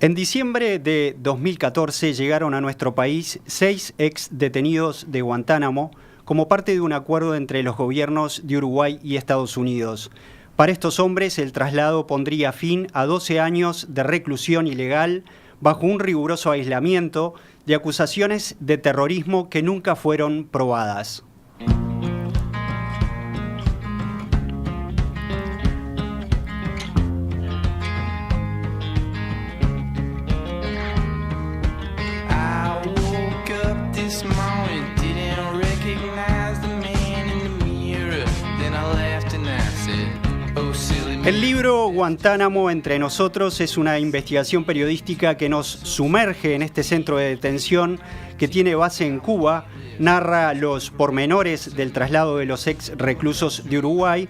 En diciembre de 2014 llegaron a nuestro país 6 ex detenidos de Guantánamo como parte de un acuerdo entre los gobiernos de Uruguay y Estados Unidos. Para estos hombres el traslado pondría fin a 12 años de reclusión ilegal bajo un riguroso aislamiento de acusaciones de terrorismo que nunca fueron probadas. El libro Guantánamo entre nosotros es una investigación periodística que nos sumerge en este centro de detención que tiene base en Cuba, narra los pormenores del traslado de los ex reclusos de Uruguay,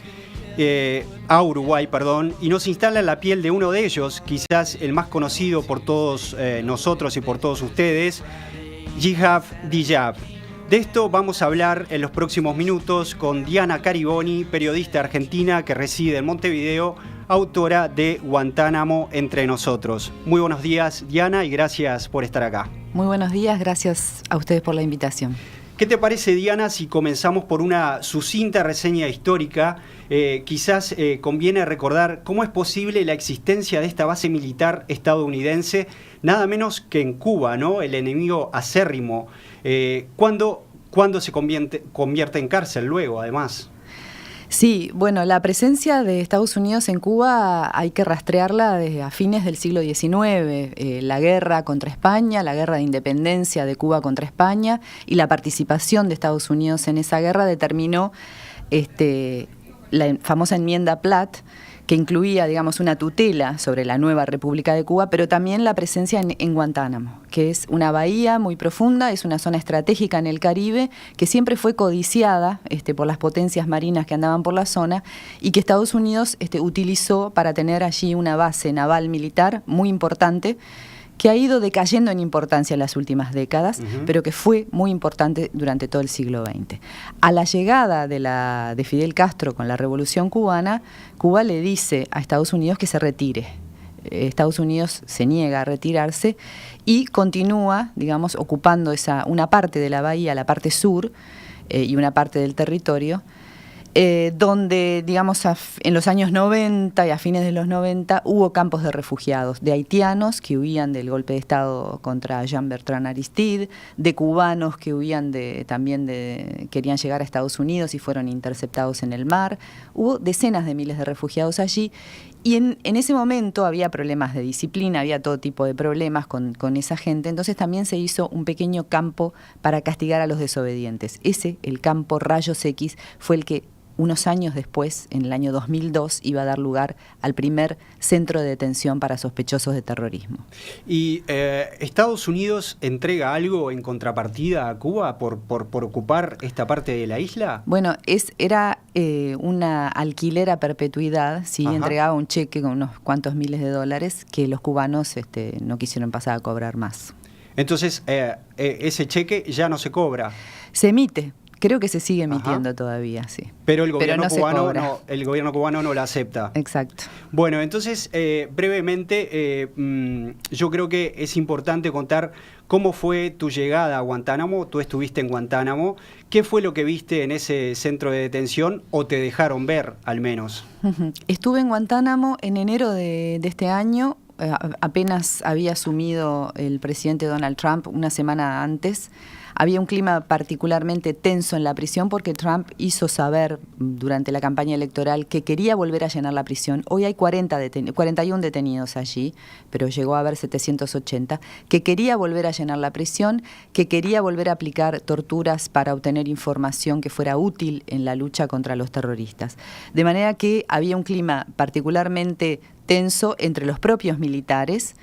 y nos instala en la piel de uno de ellos, quizás el más conocido por todos nosotros y por todos ustedes, Jihad Diyab. De esto vamos a hablar en los próximos minutos con Diana Cariboni, periodista argentina que reside en Montevideo, autora de Guantánamo entre nosotros. Muy buenos días, Diana, y gracias por estar acá. Muy buenos días, gracias a ustedes por la invitación. ¿Qué te parece, Diana, si comenzamos por una sucinta reseña histórica? Quizás conviene recordar cómo es posible la existencia de esta base militar estadounidense, nada menos que en Cuba, ¿no? El enemigo acérrimo. ¿Cuándo se convierte en cárcel luego, además? Sí, bueno, la presencia de Estados Unidos en Cuba hay que rastrearla desde a fines del siglo XIX. La guerra contra España, la guerra de independencia de Cuba contra España y la participación de Estados Unidos en esa guerra determinó la famosa enmienda Platt, que incluía, digamos, una tutela sobre la nueva República de Cuba, pero también la presencia en Guantánamo, que es una bahía muy profunda, es una zona estratégica en el Caribe, que siempre fue codiciada por las potencias marinas que andaban por la zona, y que Estados Unidos utilizó para tener allí una base naval militar muy importante, que ha ido decayendo en importancia en las últimas décadas, pero que fue muy importante durante todo el siglo XX. A la llegada de Fidel Castro con la Revolución Cubana, Cuba le dice a Estados Unidos que se retire. Estados Unidos se niega a retirarse y continúa, digamos, ocupando una parte de la bahía, la parte sur, y una parte del territorio, donde, digamos, en los años 90 y a fines de los 90 hubo campos de refugiados, de haitianos que huían del golpe de Estado contra Jean Bertrand Aristide, de cubanos que huían querían llegar a Estados Unidos y fueron interceptados en el mar. Hubo decenas de miles de refugiados allí y en ese momento había problemas de disciplina, había todo tipo de problemas con esa gente, entonces también se hizo un pequeño campo para castigar a los desobedientes. El campo Rayos X, fue el que unos años después, en el año 2002, iba a dar lugar al primer centro de detención para sospechosos de terrorismo. ¿Y Estados Unidos entrega algo en contrapartida a Cuba por ocupar esta parte de la isla? Bueno, era una alquiler a perpetuidad, sí, entregaba un cheque con unos cuantos miles de dólares que los cubanos no quisieron pasar a cobrar más. Entonces, ese cheque ya no se cobra. Se emite. Creo que se sigue emitiendo todavía, sí. Pero el gobierno cubano no la acepta. Exacto. Bueno, entonces, brevemente, yo creo que es importante contar cómo fue tu llegada a Guantánamo. Tú estuviste en Guantánamo. ¿Qué fue lo que viste en ese centro de detención o te dejaron ver, al menos? Estuve en Guantánamo en enero de este año. Apenas había asumido el presidente Donald Trump una semana antes. Había un clima particularmente tenso en la prisión porque Trump hizo saber durante la campaña electoral que quería volver a llenar la prisión. Hoy hay 41 detenidos allí, pero llegó a haber 780, que quería volver a llenar la prisión, que quería volver a aplicar torturas para obtener información que fuera útil en la lucha contra los terroristas. De manera que había un clima particularmente tenso entre los propios militares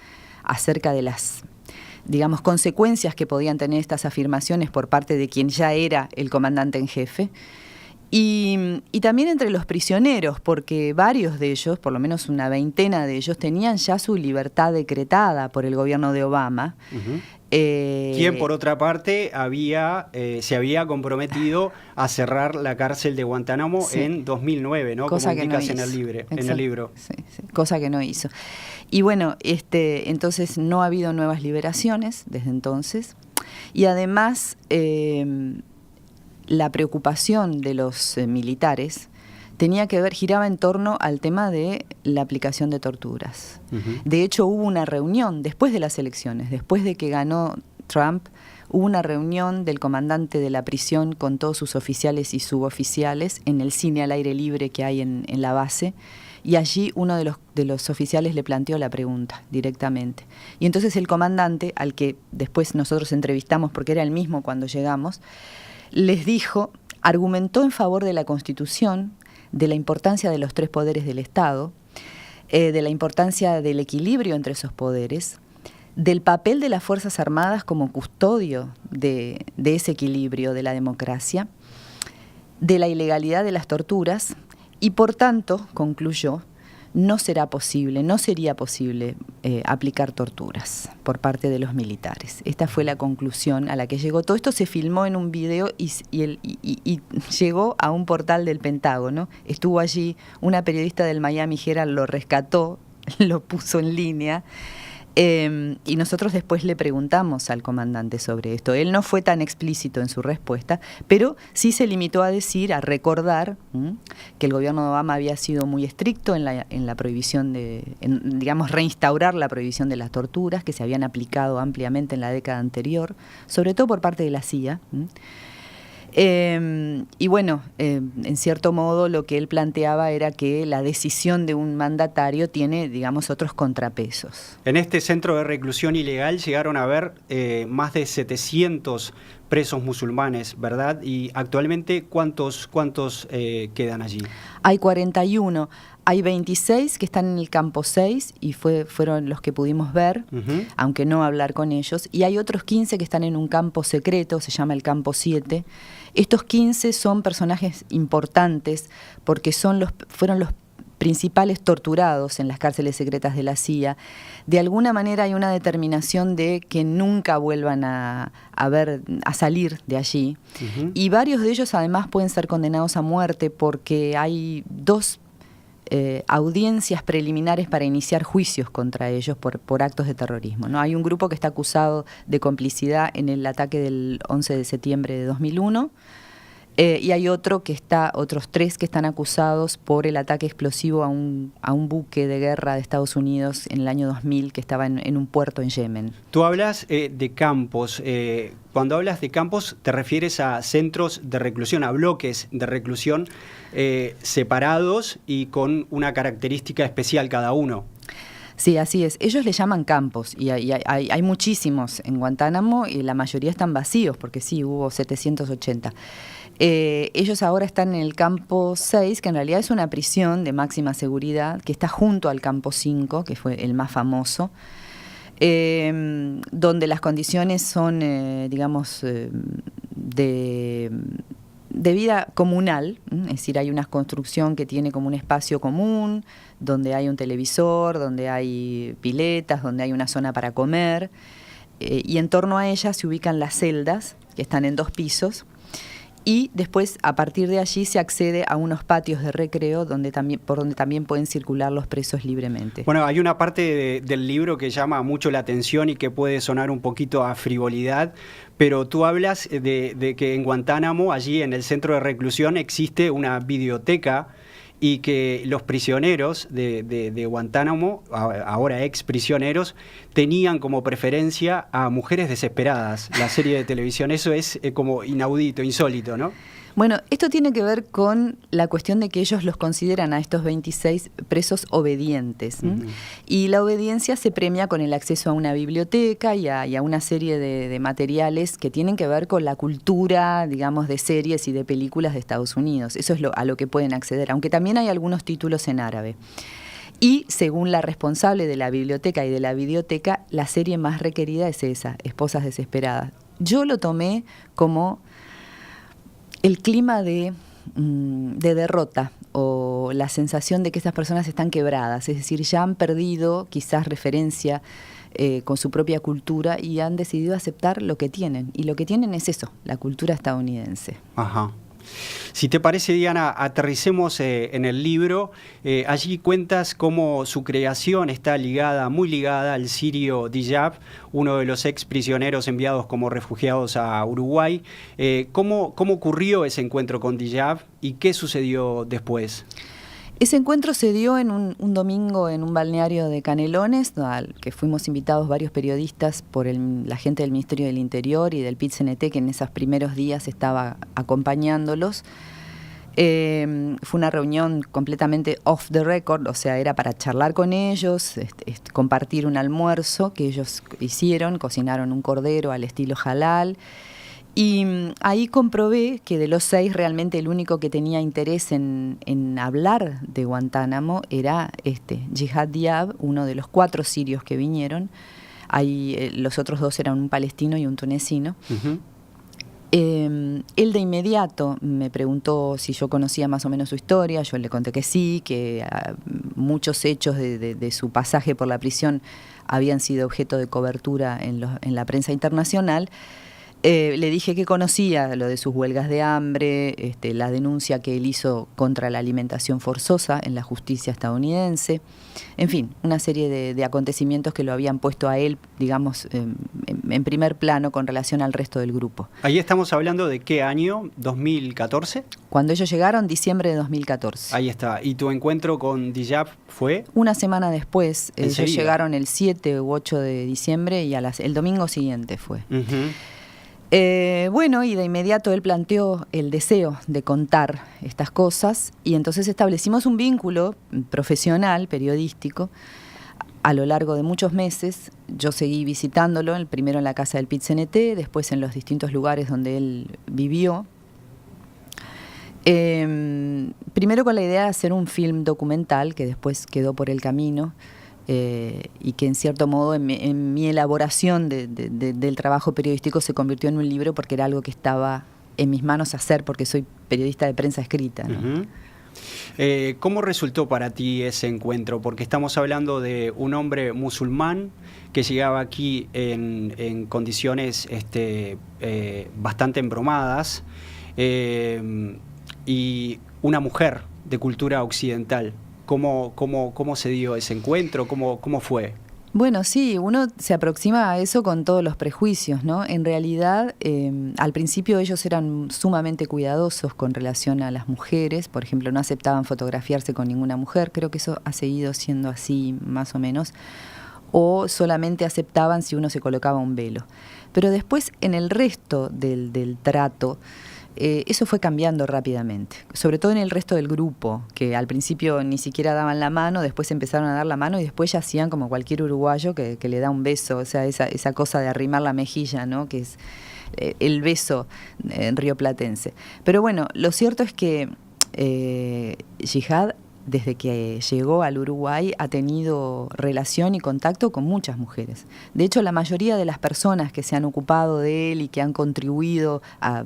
acerca de las, digamos, consecuencias que podían tener estas afirmaciones por parte de quien ya era el comandante en jefe, y también entre los prisioneros, porque varios de ellos, por lo menos una veintena de ellos, tenían ya su libertad decretada por el gobierno de Obama. Quien, por otra parte, se había comprometido a cerrar la cárcel de Guantánamo en 2009, ¿no? Cosa como indicas que no en el libro. Sí, cosa que no hizo. Y bueno, entonces no ha habido nuevas liberaciones desde entonces. Y además, la preocupación de los militares giraba en torno al tema de la aplicación de torturas. De hecho, hubo una reunión después de las elecciones, después de que ganó Trump, hubo una reunión del comandante de la prisión con todos sus oficiales y suboficiales en el cine al aire libre que hay en la base, y allí uno de los oficiales le planteó la pregunta directamente. Y entonces el comandante, al que después nosotros entrevistamos porque era el mismo cuando llegamos, les dijo, argumentó en favor de la Constitución, de la importancia de los tres poderes del Estado, de la importancia del equilibrio entre esos poderes, del papel de las Fuerzas Armadas como custodio de ese equilibrio de la democracia, de la ilegalidad de las torturas y, por tanto, concluyó, no sería posible aplicar torturas por parte de los militares. Esta fue la conclusión a la que llegó. Todo esto se filmó en un video y llegó a un portal del Pentágono. Estuvo allí una periodista del Miami Herald, lo rescató, lo puso en línea. Y nosotros después le preguntamos al comandante sobre esto. Él no fue tan explícito en su respuesta, pero sí se limitó a recordar que el gobierno de Obama había sido muy estricto en la prohibición digamos, reinstaurar la prohibición de las torturas que se habían aplicado ampliamente en la década anterior, sobre todo por parte de la CIA. Y bueno, en cierto modo lo que él planteaba era que la decisión de un mandatario tiene, digamos, otros contrapesos. En este centro de reclusión ilegal llegaron a haber más de 700 presos musulmanes, ¿verdad? Y actualmente, ¿cuántos quedan allí? Hay 41. Hay 26 que están en el campo 6 y fueron los que pudimos ver, aunque no hablar con ellos. Y hay otros 15 que están en un campo secreto, se llama el campo 7. Estos 15 son personajes importantes porque fueron los principales torturados en las cárceles secretas de la CIA. De alguna manera hay una determinación de que nunca vuelvan a salir de allí. Y varios de ellos además pueden ser condenados a muerte porque hay 2 audiencias preliminares para iniciar juicios contra ellos por actos de terrorismo, ¿no? Hay un grupo que está acusado de complicidad en el ataque del 11 de septiembre de 2001 y hay otros 3 que están acusados por el ataque explosivo a un buque de guerra de Estados Unidos en el año 2000 que estaba en un puerto en Yemen. Tú hablas de campos. Cuando hablas de campos, ¿te refieres a centros de reclusión, a bloques de reclusión separados y con una característica especial cada uno? Sí, así es. Ellos le llaman campos y hay muchísimos en Guantánamo y la mayoría están vacíos porque sí, hubo 780. Ellos ahora están en el campo 6, que en realidad es una prisión de máxima seguridad, que está junto al campo 5, que fue el más famoso, donde las condiciones son, digamos, de vida comunal, es decir, hay una construcción que tiene como un espacio común, donde hay un televisor, donde hay piletas, donde hay una zona para comer, y en torno a ellas se ubican las celdas, que están en 2 pisos, y después, a partir de allí, se accede a unos patios de recreo por donde también pueden circular los presos libremente. Bueno, hay una parte del libro que llama mucho la atención y que puede sonar un poquito a frivolidad, pero tú hablas de que en Guantánamo, allí en el centro de reclusión, existe una videoteca y que los prisioneros de Guantánamo, ahora ex prisioneros, tenían como preferencia a Mujeres Desesperadas, la serie de televisión. Eso es como inaudito, insólito, ¿no? Bueno, esto tiene que ver con la cuestión de que ellos los consideran a estos 26 presos obedientes. Y la obediencia se premia con el acceso a una biblioteca y a una serie de materiales que tienen que ver con la cultura, digamos, de series y de películas de Estados Unidos. Eso es a lo que pueden acceder, aunque también hay algunos títulos en árabe. Y según la responsable de la biblioteca y de la videoteca, la serie más requerida es esa, Esposas Desesperadas. Yo lo tomé como el clima de derrota o la sensación de que estas personas están quebradas, es decir, ya han perdido quizás referencia con su propia cultura y han decidido aceptar lo que tienen. Y lo que tienen es eso, la cultura estadounidense. Ajá. Si te parece, Diana, aterricemos en el libro. Allí cuentas cómo su creación está muy ligada al sirio Diyab, uno de los ex prisioneros enviados como refugiados a Uruguay. ¿Cómo ocurrió ese encuentro con Diyab y qué sucedió después? Ese encuentro se dio en un domingo en un balneario de Canelones, al que fuimos invitados varios periodistas por la gente del Ministerio del Interior y del PIT-CNT, que en esos primeros días estaba acompañándolos. Fue una reunión completamente off the record, o sea, era para charlar con ellos, compartir un almuerzo que ellos hicieron, cocinaron un cordero al estilo halal. Y ahí comprobé que de los 6 realmente el único que tenía interés en hablar de Guantánamo era Jihad Diab, uno de los 4 sirios que vinieron. Ahí, los otros 2 eran un palestino y un tunecino. Uh-huh. Él de inmediato me preguntó si yo conocía más o menos su historia. Yo le conté que sí, que muchos hechos de su pasaje por la prisión habían sido objeto de cobertura en la prensa internacional. Le dije que conocía lo de sus huelgas de hambre, la denuncia que él hizo contra la alimentación forzosa en la justicia estadounidense, en fin, una serie de acontecimientos que lo habían puesto a él, digamos, en primer plano con relación al resto del grupo. Ahí estamos hablando de ¿qué año? ¿2014? Cuando ellos llegaron, diciembre de 2014. Ahí está. ¿Y tu encuentro con Diyab fue? Una semana después. Ellos llegaron el 7 u 8 de diciembre y el domingo siguiente fue. Uh-huh. Bueno, y de inmediato él planteó el deseo de contar estas cosas y entonces establecimos un vínculo profesional, periodístico, a lo largo de muchos meses. Yo seguí visitándolo, primero en la casa del PIT-CNT, después en los distintos lugares donde él vivió. Primero con la idea de hacer un film documental que después quedó por el camino. Y que en cierto modo en mi elaboración del trabajo periodístico se convirtió en un libro porque era algo que estaba en mis manos hacer porque soy periodista de prensa escrita, ¿no? Uh-huh. ¿Cómo resultó para ti ese encuentro? Porque estamos hablando de un hombre musulmán que llegaba aquí en condiciones bastante embromadas y una mujer de cultura occidental. ¿Cómo se dio ese encuentro? ¿Cómo fue? Bueno, sí, uno se aproxima a eso con todos los prejuicios, ¿no? En realidad, al principio ellos eran sumamente cuidadosos con relación a las mujeres. Por ejemplo, no aceptaban fotografiarse con ninguna mujer. Creo que eso ha seguido siendo así, más o menos. O solamente aceptaban si uno se colocaba un velo. Pero después, en el resto del trato, eso fue cambiando rápidamente, sobre todo en el resto del grupo, que al principio ni siquiera daban la mano, después empezaron a dar la mano y después ya hacían como cualquier uruguayo que le da un beso, o sea, esa cosa de arrimar la mejilla, ¿no? Que es el beso rioplatense. Pero bueno, lo cierto es que Jihad, desde que llegó al Uruguay, ha tenido relación y contacto con muchas mujeres. De hecho, la mayoría de las personas que se han ocupado de él y que han contribuido a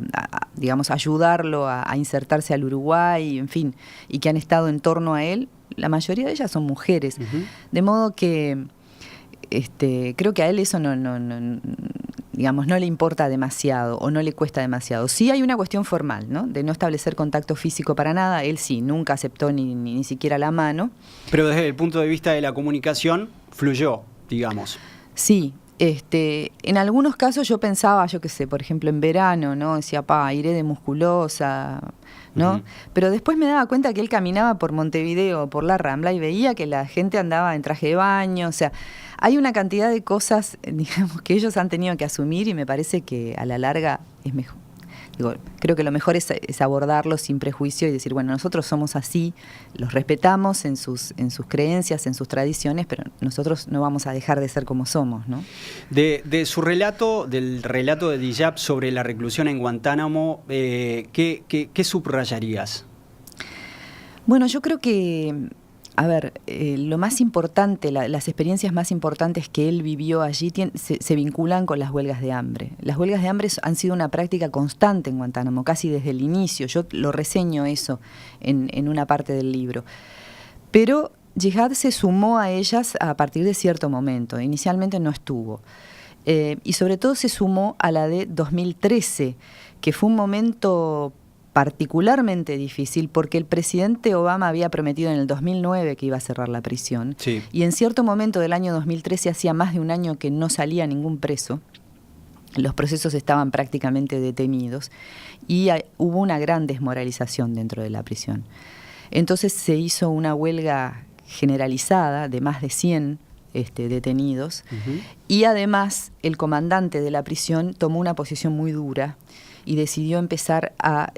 digamos, ayudarlo a insertarse al Uruguay, en fin, y que han estado en torno a él, la mayoría de ellas son mujeres. Uh-huh. De modo que creo que a él eso digamos, no le importa demasiado o no le cuesta demasiado. Sí hay una cuestión formal, ¿no? De no establecer contacto físico para nada. Él sí, nunca aceptó ni siquiera la mano. Pero desde el punto de vista de la comunicación, fluyó, digamos. Sí. En algunos casos yo pensaba, yo qué sé, por ejemplo en verano, ¿no? Decía, iré de musculosa, ¿no? Uh-huh. Pero después me daba cuenta que él caminaba por Montevideo, por la Rambla, y veía que la gente andaba en traje de baño, o sea, hay una cantidad de cosas, digamos, que ellos han tenido que asumir y me parece que a la larga es mejor. Digo, creo que lo mejor es abordarlo sin prejuicio y decir, bueno, nosotros somos así, los respetamos en sus creencias, en sus tradiciones, pero nosotros no vamos a dejar de ser como somos, ¿no? De su relato, del relato de Diyab sobre la reclusión en Guantánamo, ¿qué subrayarías? Bueno, yo creo que, a ver, lo más importante, las experiencias más importantes que él vivió allí se vinculan con las huelgas de hambre. Las huelgas de hambre han sido una práctica constante en Guantánamo, casi desde el inicio. Yo lo reseño eso en una parte del libro. Pero Jihad se sumó a ellas a partir de cierto momento. Inicialmente no estuvo. Y sobre todo se sumó a la de 2013, que fue un momento particularmente difícil porque el presidente Obama había prometido en el 2009 que iba a cerrar la prisión, sí, y en cierto momento del año 2013 hacía más de un año que no salía ningún preso. Los procesos estaban prácticamente detenidos y hubo una gran desmoralización dentro de la prisión. Entonces se hizo una huelga generalizada de más de 100 detenidos, y además el comandante de la prisión tomó una posición muy dura y decidió empezar a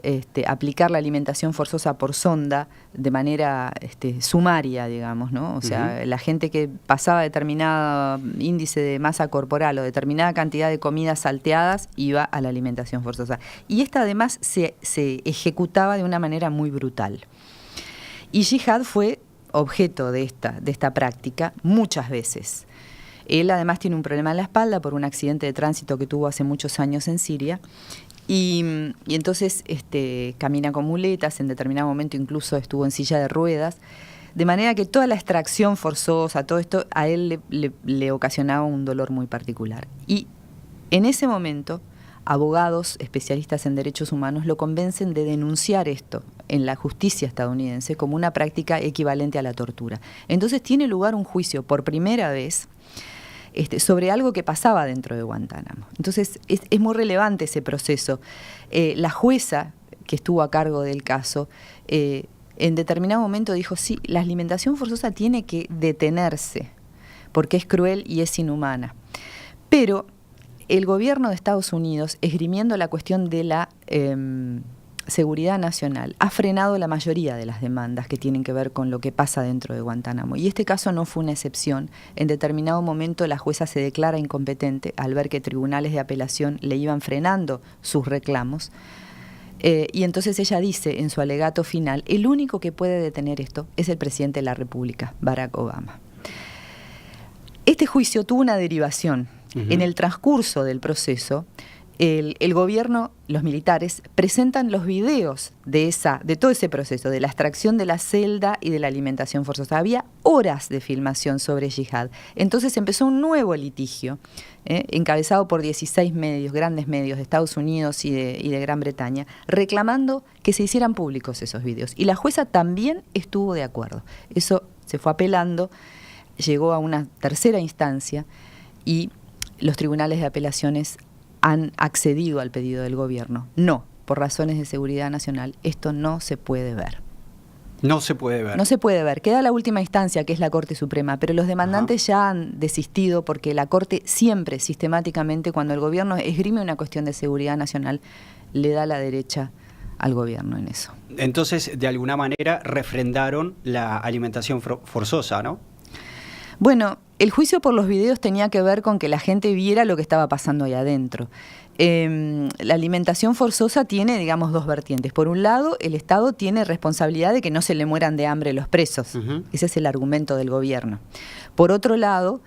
aplicar la alimentación forzosa por sonda de manera sumaria, digamos, ¿no? O sea, la gente que pasaba determinado índice de masa corporal o determinada cantidad de comidas salteadas iba a la alimentación forzosa. Y esta además se ejecutaba de una manera muy brutal. Y Jihad fue objeto de esta práctica muchas veces. Él además tiene un problema en la espalda por un accidente de tránsito que tuvo hace muchos años en Siria. Y entonces camina con muletas, en determinado momento incluso estuvo en silla de ruedas, de manera que toda la extracción forzosa, todo esto a él le ocasionaba un dolor muy particular. Y en ese momento, abogados especialistas en derechos humanos lo convencen de denunciar esto en la justicia estadounidense como una práctica equivalente a la tortura. Entonces tiene lugar un juicio por primera vez sobre algo que pasaba dentro de Guantánamo. Entonces es muy relevante ese proceso. La jueza que estuvo a cargo del caso en determinado momento dijo, sí, la alimentación forzosa tiene que detenerse porque es cruel y es inhumana. Pero el gobierno de Estados Unidos, esgrimiendo la cuestión de la seguridad nacional, ha frenado la mayoría de las demandas que tienen que ver con lo que pasa dentro de Guantánamo. Y este caso no fue una excepción. En determinado momento la jueza se declara incompetente al ver que tribunales de apelación le iban frenando sus reclamos. Y entonces ella dice en su alegato final, el único que puede detener esto es el presidente de la República, Barack Obama. Este juicio tuvo una derivación. En el transcurso del proceso, el gobierno, los militares, presentan los videos de todo ese proceso, de la extracción de la celda y de la alimentación forzosa. Había horas de filmación sobre Jihad. Entonces empezó un nuevo litigio, encabezado por 16 medios, grandes medios de Estados Unidos y de Gran Bretaña, reclamando que se hicieran públicos esos videos. Y la jueza también estuvo de acuerdo. Eso se fue apelando, llegó a una tercera instancia y los tribunales de apelaciones han accedido al pedido del gobierno. No, por razones de seguridad nacional, esto no se puede ver. No se puede ver. No se puede ver. Queda la última instancia, que es la Corte Suprema, pero los demandantes ya han desistido porque la Corte siempre, sistemáticamente, cuando el gobierno esgrime una cuestión de seguridad nacional, le da la derecha al gobierno en eso. Entonces, de alguna manera, refrendaron la alimentación forzosa, ¿no? Bueno, el juicio por los videos tenía que ver con que la gente viera lo que estaba pasando ahí adentro. La alimentación forzosa tiene, digamos, dos vertientes. Por un lado, el Estado tiene responsabilidad de que no se le mueran de hambre los presos. Ese es el argumento del gobierno. Por otro lado,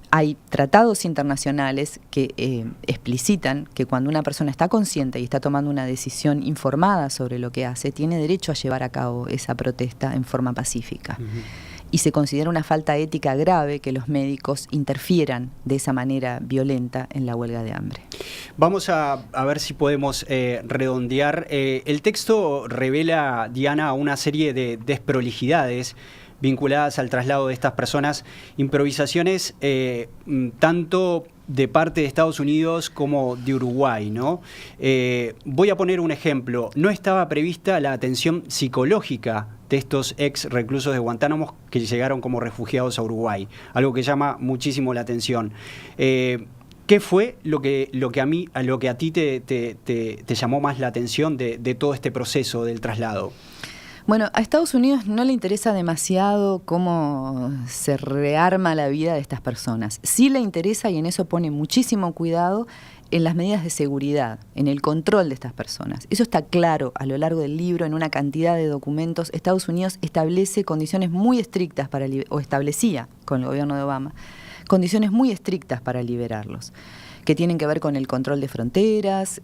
hay tratados internacionales que explicitan que cuando una persona está consciente y está tomando una decisión informada sobre lo que hace, tiene derecho a llevar a cabo esa protesta en forma pacífica. Y se considera una falta ética grave que los médicos interfieran de esa manera violenta en la huelga de hambre. Vamos a ver si podemos redondear. El texto revela, Diana, una serie de desprolijidades vinculadas al traslado de estas personas, improvisaciones tanto de parte de Estados Unidos como de Uruguay, ¿no? Voy a poner un ejemplo. No estaba prevista la atención psicológica de estos ex reclusos de Guantánamo que llegaron como refugiados a Uruguay, algo que llama muchísimo la atención. ¿Qué fue lo que a ti te llamó más la atención de todo este proceso del traslado? Bueno, a Estados Unidos no le interesa demasiado cómo se rearma la vida de estas personas. Sí le interesa, y en eso pone muchísimo cuidado, en las medidas de seguridad, en el control de estas personas. Eso está claro a lo largo del libro, en una cantidad de documentos. Estados Unidos establece condiciones muy estrictas o establecía con el gobierno de Obama, condiciones muy estrictas para liberarlos, que tienen que ver con el control de fronteras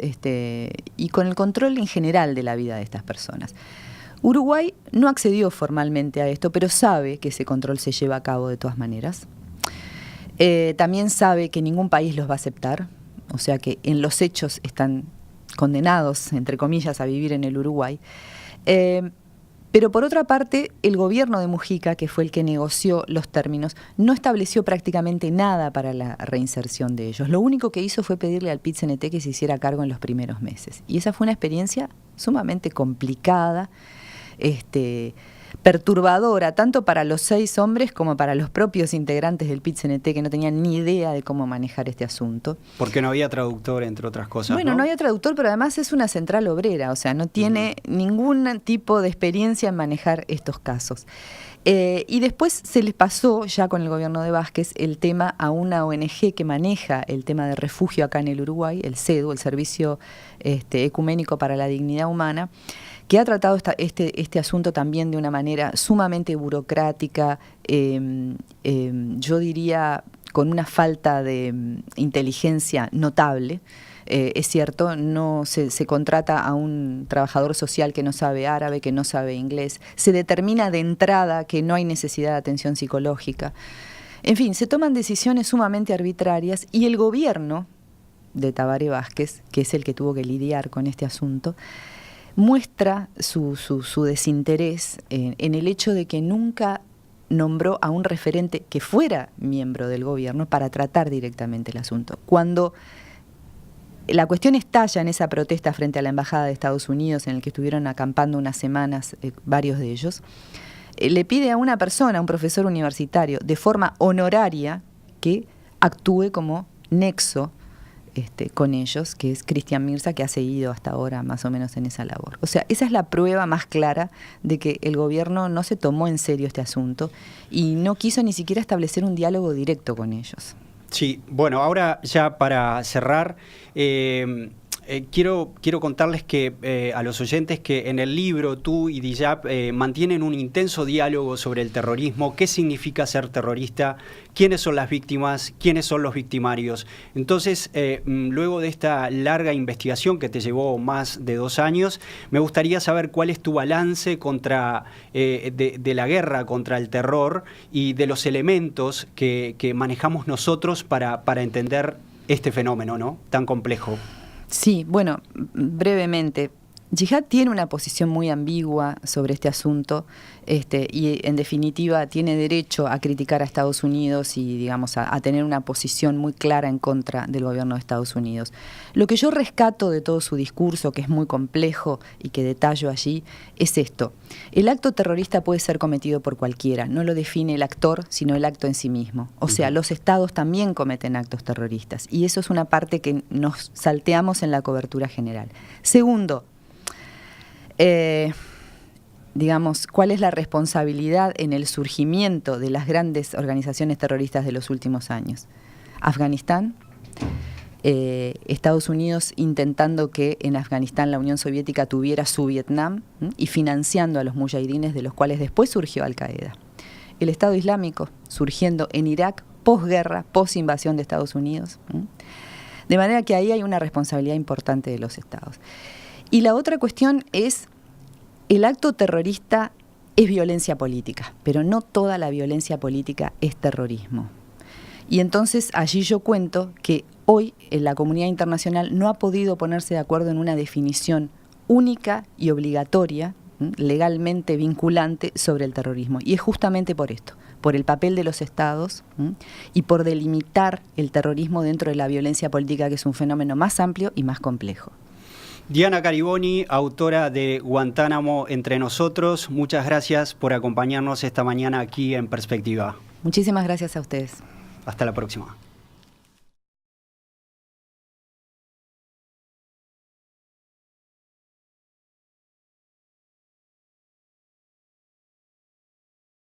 y con el control en general de la vida de estas personas. Uruguay no accedió formalmente a esto, pero sabe que ese control se lleva a cabo de todas maneras. También sabe que ningún país los va a aceptar, o sea que en los hechos están condenados, entre comillas, a vivir en el Uruguay. Pero por otra parte, el gobierno de Mujica, que fue el que negoció los términos, no estableció prácticamente nada para la reinserción de ellos. Lo único que hizo fue pedirle al PIT-CNT que se hiciera cargo en los primeros meses. Y esa fue una experiencia sumamente complicada, perturbadora, tanto para los 6 hombres como para los propios integrantes del PIT-CNT, que no tenían ni idea de cómo manejar este asunto. Porque no había traductor, entre otras cosas. Bueno, no había traductor, pero además es una central obrera, o sea, no tiene ningún tipo de experiencia en manejar estos casos. Y después se les pasó, ya con el gobierno de Vázquez, el tema a una ONG que maneja el tema de refugio acá en el Uruguay, el CEDU, el Servicio Ecuménico para la Dignidad Humana, que ha tratado este asunto también de una manera sumamente burocrática, yo diría con una falta de inteligencia notable. Es cierto, no se contrata a un trabajador social que no sabe árabe, que no sabe inglés, se determina de entrada que no hay necesidad de atención psicológica. En fin, se toman decisiones sumamente arbitrarias y el gobierno de Tabaré Vázquez, que es el que tuvo que lidiar con este asunto, muestra su desinterés en el hecho de que nunca nombró a un referente que fuera miembro del gobierno para tratar directamente el asunto. Cuando la cuestión estalla en esa protesta frente a la Embajada de Estados Unidos, en el que estuvieron acampando unas semanas varios de ellos, le pide a una persona, a un profesor universitario, de forma honoraria, que actúe como nexo con ellos, que es Cristian Mirza, que ha seguido hasta ahora más o menos en esa labor. O sea, esa es la prueba más clara de que el gobierno no se tomó en serio este asunto y no quiso ni siquiera establecer un diálogo directo con ellos. Sí, bueno, ahora ya para cerrar, quiero contarles que a los oyentes que en el libro tú y Dijab mantienen un intenso diálogo sobre el terrorismo, qué significa ser terrorista, quiénes son las víctimas, quiénes son los victimarios. Entonces, luego de esta larga investigación que te llevó más de 2 años, me gustaría saber cuál es tu balance de la guerra contra el terror y de los elementos que manejamos nosotros para entender este fenómeno, ¿no?, tan complejo. Sí, bueno, brevemente. Jihad tiene una posición muy ambigua sobre este asunto y en definitiva tiene derecho a criticar a Estados Unidos y digamos a tener una posición muy clara en contra del gobierno de Estados Unidos. Lo que yo rescato de todo su discurso, que es muy complejo y que detallo allí, es esto. El acto terrorista puede ser cometido por cualquiera, no lo define el actor, sino el acto en sí mismo. O sea, los estados también cometen actos terroristas y eso es una parte que nos salteamos en la cobertura general. Segundo, digamos, ¿cuál es la responsabilidad en el surgimiento de las grandes organizaciones terroristas de los últimos años? Afganistán, Estados Unidos intentando que en Afganistán la Unión Soviética tuviera su Vietnam y financiando a los mujahidines, de los cuales después surgió Al-Qaeda. El Estado Islámico surgiendo en Irak, posguerra, posinvasión de Estados Unidos. De manera que ahí hay una responsabilidad importante de los estados. Y la otra cuestión es, el acto terrorista es violencia política, pero no toda la violencia política es terrorismo. Y entonces allí yo cuento que hoy la comunidad internacional no ha podido ponerse de acuerdo en una definición única y obligatoria, legalmente vinculante sobre el terrorismo. Y es justamente por esto, por el papel de los estados y por delimitar el terrorismo dentro de la violencia política, que es un fenómeno más amplio y más complejo. Diana Cariboni, autora de Guantánamo entre nosotros, muchas gracias por acompañarnos esta mañana aquí en Perspectiva. Muchísimas gracias a ustedes. Hasta la próxima.